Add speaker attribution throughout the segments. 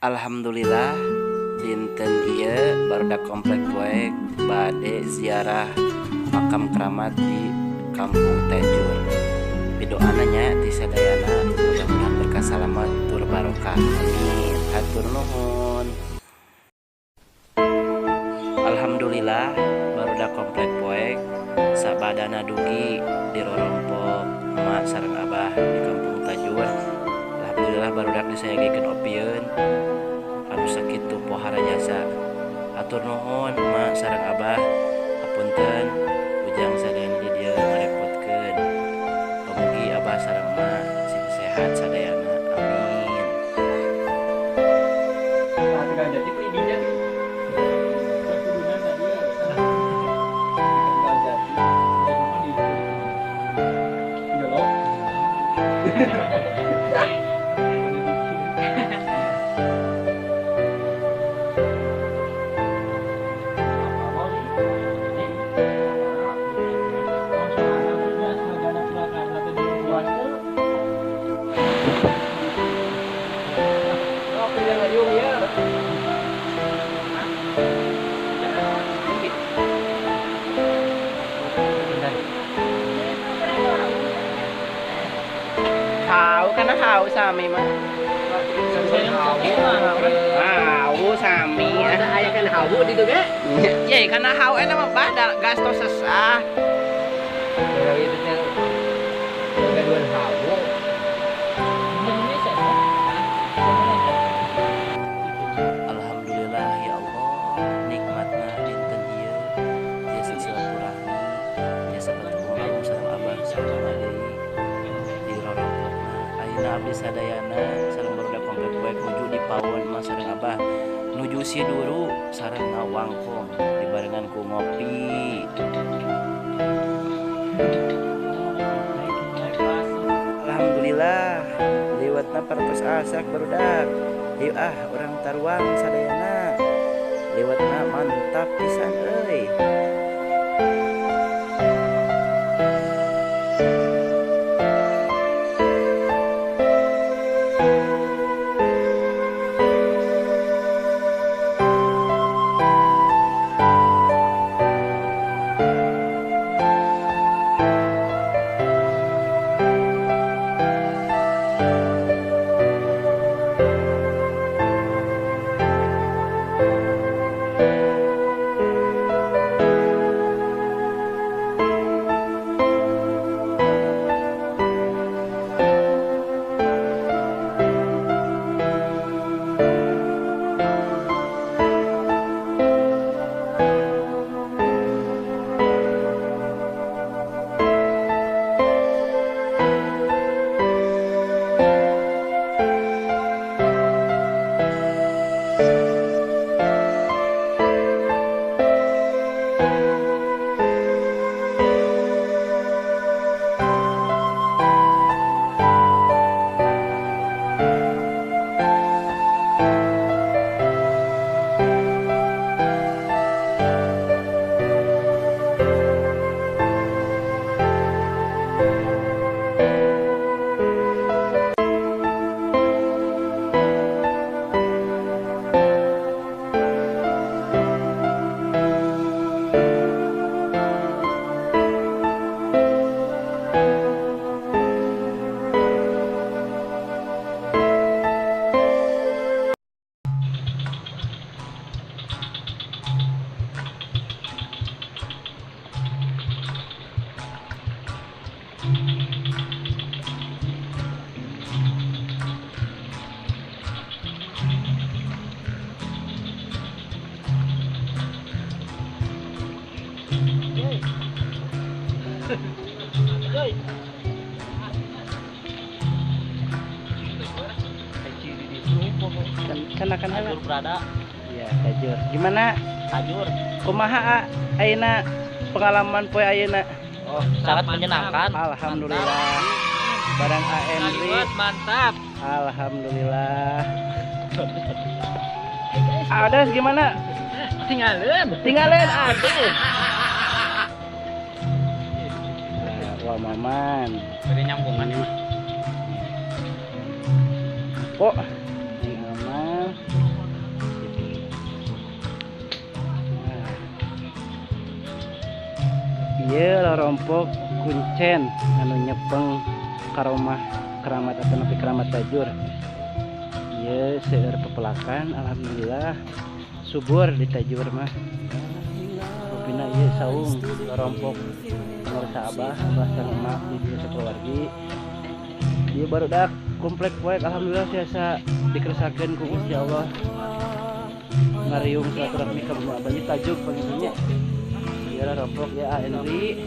Speaker 1: Alhamdulillah dinten ieu barudak komplek poek bade ziarah makam keramat di Kampung Tejur. Pidoana nya ti sadayana mudah-mudahan berkah salamet tur barokah. Amin. Hatur nuhun. Alhamdulillah barudak komplek poek sabadana dugi di rorompok emak sareng abah di Kampung Tejur. Alhamdulillah barudak disayagikeun opieun anu sakitu pohara jasa. Atur nuhun emak sareng abah, hapunten ujang sadayana di dieu ngarepotkeun. Pamugi abah sareng emak sing sehat sadayana. Amin. Tahu karena tahu sami mah. Tahu sami.
Speaker 2: Ada aya kan hawu di ditu ge.
Speaker 1: Ya karena tahu eta mah badal gas tos sesah.
Speaker 2: Kalau itu teh gaduhan hawu.
Speaker 1: Alhamdulillah ya Allah nikmatna dinten ieu tiasa silaturahmi tiasa bertemu langsung sareng abah sareng adeui di rorompokna. Ayeuna abdi sadayana sareng barudak komplek poek nuju di pawon emak sareng abah nuju Siduru sareng ngawangkong dibarengan ku ngopi. Alhamdulillah liwatna partos asak barudak. Yuk orang taruang sadayana liwatna mantap pisan euy. Kan
Speaker 2: Tajur berada.
Speaker 1: ya Tejur. Gimana
Speaker 2: Tajur.
Speaker 1: kumaha ayeuna pengalaman poe ayeuna?
Speaker 2: Oh, sangat menyenangkan.
Speaker 1: Alhamdulillah. Barang AMB
Speaker 2: Mantap.
Speaker 1: alhamdulillah. Ada gimana? Tinggalin aduh. Wah maman.
Speaker 2: Dari nyambungan ini.
Speaker 1: Oh, ini aman. Ieu lorompok kuncen anu nyepeng karomah keramat atau nepi keramat tajur. Ieu seueur pepelakan alhamdulillah subur di tajur mah. Rupina ieu saung lorompok ngarsa abah sang emak di dieu sakeluargi. Ieu barudak komplek poek alhamdulillah biasa dikeresakeun ku Gusti Allah. Ngariung silaturahmi ka bumi abadi tajuk panggilnya. Ieu lorompok ya Henry.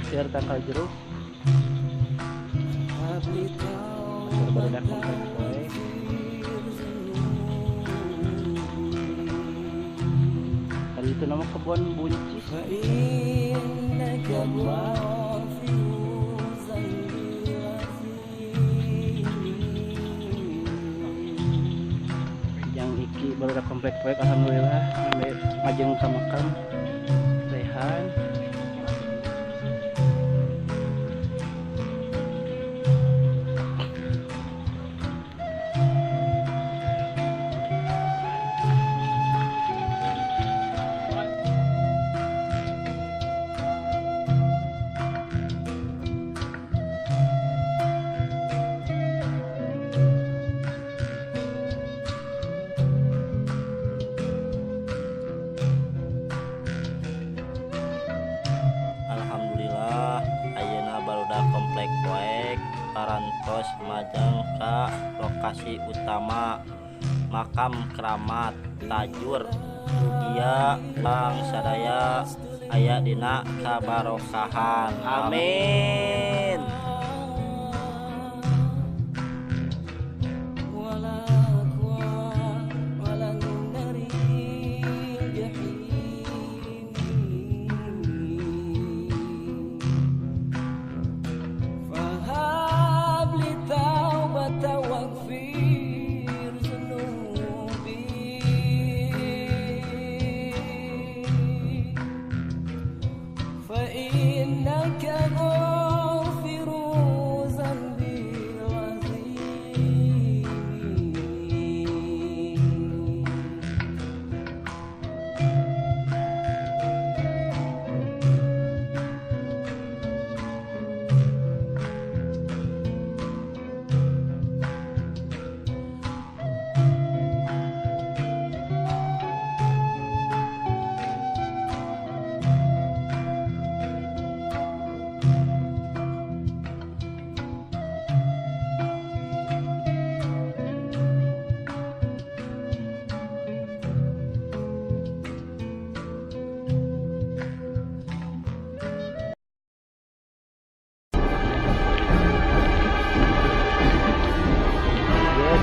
Speaker 1: Siar tangkal jeruk. Barudak komplek poek. Kali itu nama kebun buncis. Yang iki barudak komplek poek alhamdulillah sampai majeng ka makam Rehan.
Speaker 3: Alhamdulillah ayeuna barudak komplek poek parantos majeng ka lokasi utama makam keramat tajur mugia bang sadaya aya dina kabarokahan amin.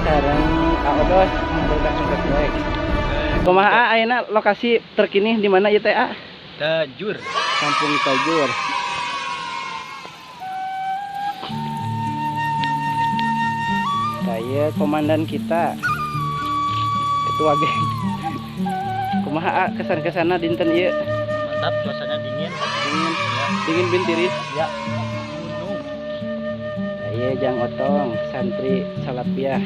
Speaker 1: Sareng Aodos barudak komplek poek. Kumaha ayeuna lokasi terkini di mana ieu teh A?
Speaker 2: Tajur.
Speaker 1: Kampung Tajur. Saya komandan kita, ketua geng. Kumaha A kesan-kesana dinten ieu?
Speaker 3: Mantap, suasana dingin.
Speaker 1: Dingin bintiris.
Speaker 3: Ya.
Speaker 1: Saya Jang Otong, santri Salapiah.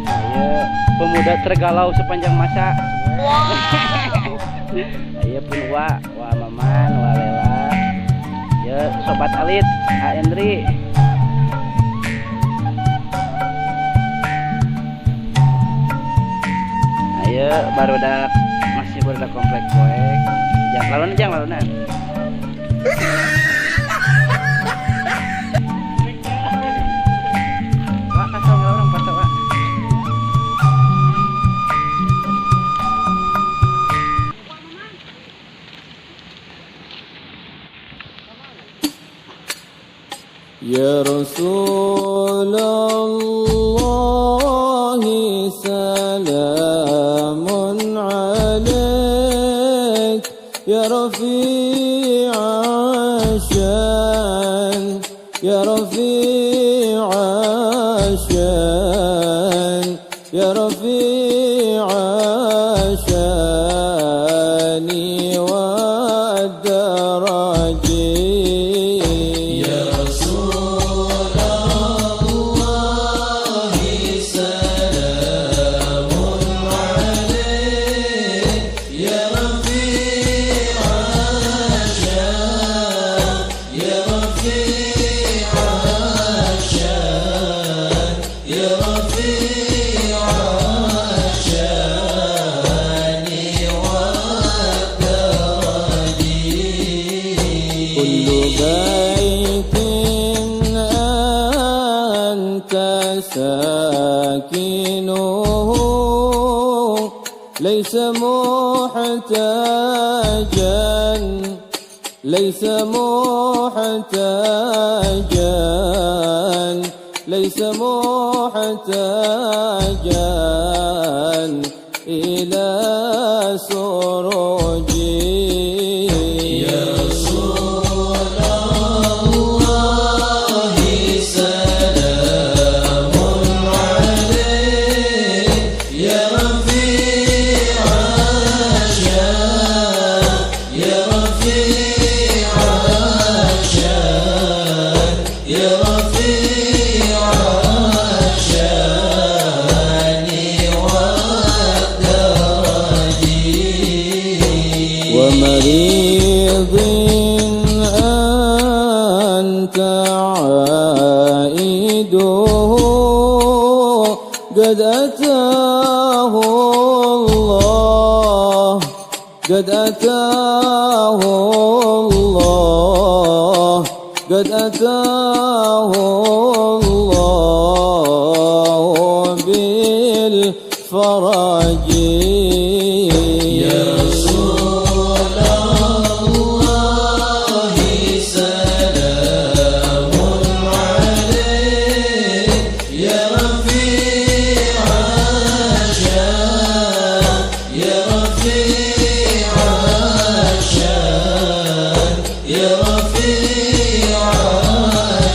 Speaker 1: Saya pemuda tergalau sepanjang masa. Saya pun wa Maman, wa Lela. Ya sobat alit, A Endri. Ayo barudak masih barudak komplek poek. Jangan lalunan. Wah, kasih orang patah, Wak.
Speaker 4: Ya Rasulullah salamun alaik ya Rafi'a syan ya Rafi'a syan ya Rafi'a syani wa daraji مساكنه ليس محتاجا ليس محتاجا ليس محتاجا إلى سروج يا رسول الله سلام عليك يا رفيع الشان يا رفيع الشان يا رفيع الشان والدرج ومريض أنت عائده قد أتاه الله قد أتاه الله قد أتاه الله بالفرج يا رسول الله سلام عليك يا رفيع الشان يا رفيع الشان يا رفيع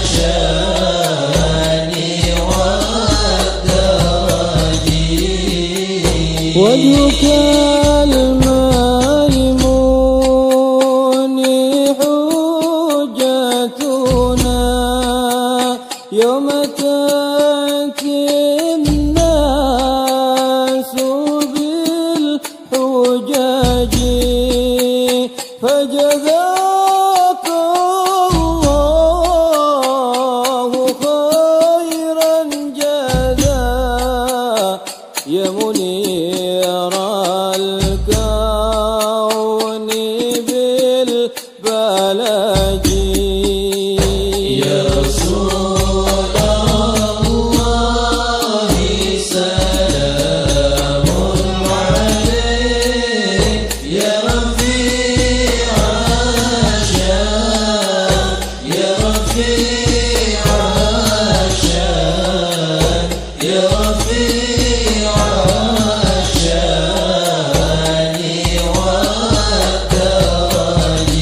Speaker 4: الشان والدرج وجهك الميمون حجتنا يوم تأتي الناس بالحجج فجزاك الله خيرا جزاء يا منير الكون بالبلج يا رسول الله سلام عليك يا رفيع الشان يا رفيع الشان يا رفيع الشان والدرج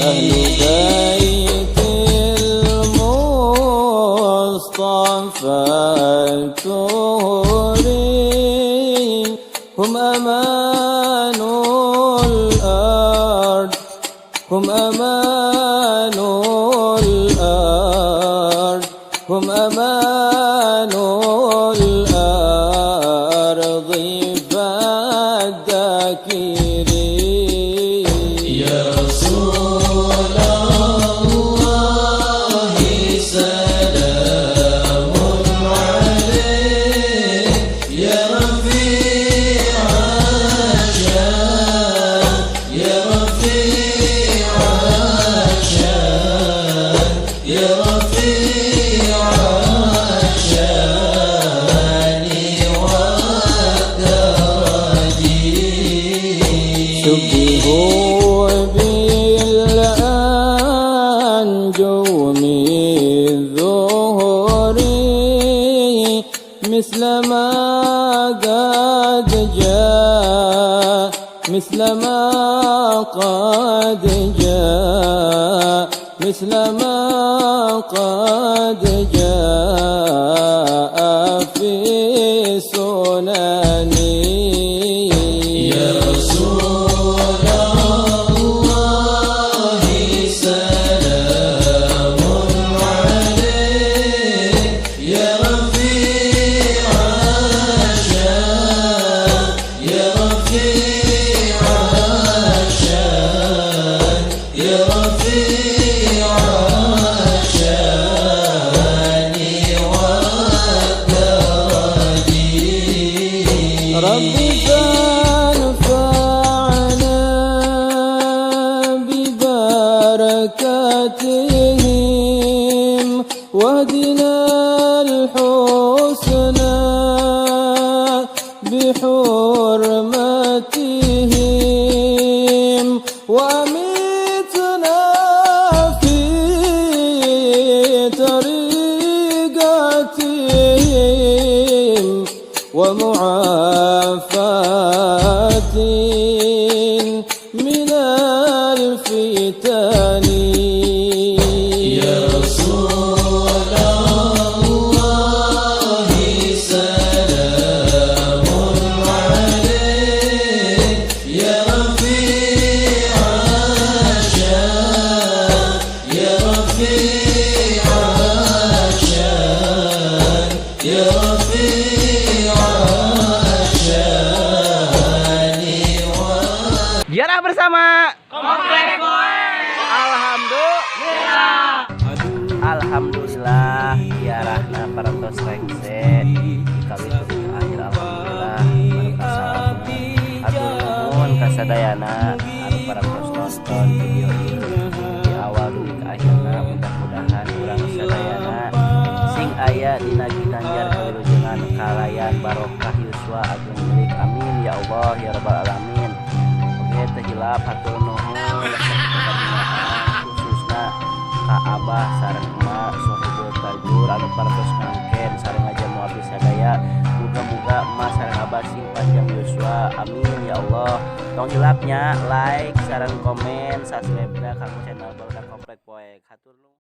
Speaker 4: أهل بيت المصطفى الطهرين هم أمان الأرض هم أمان الأرض هم أمان الأرض فالذاكرين يا رسول الله سلام عليك يا رفيع الشان يا رفيع الشان يا رفيع الشان والدرج شبهوا بالأنجوم الظهر مثل ما قد جاء مثل ما قد جاء مثل ما قد جاء في سنني يا رسول الله سلام عليك يا رفيع الشان يا رفيع الشان يا رفيع الشان والدرج ربي فانفعنا ببركاتهم واهدنا الحسنى بحرمتهم وأمتنا في طريقتهم ومعافاة من الفتن يا رسول الله سلام عليك يا رفيع الشان يا رفيع الشان يا رفيع الشان
Speaker 1: Ziarah bersama Komplek Alhamdulillah ziarahna parantos rengse dikali ke akhir alhamdulillah barokah atur nuhun kasadayana anu parantos nonton video ini di awal dulu ke akhirna mudah-mudahan urang sadayana sing aya dina ginanjar kawilujengan kalayan barokah yuswa agung milik amin ya Allah ya rabbal alamin. Oke teh hilap hatur nuhun khususna ka abah sareng emak sohibul tajur anu parantos ngangken sareng aja muabdi sadaya muga-muga emak sareng abah sing panjang yuswa amin ya Allah. Tong hilapnya like sareng komen subscribe-na ka channel Barudak Komplek Poek hatur nuhun.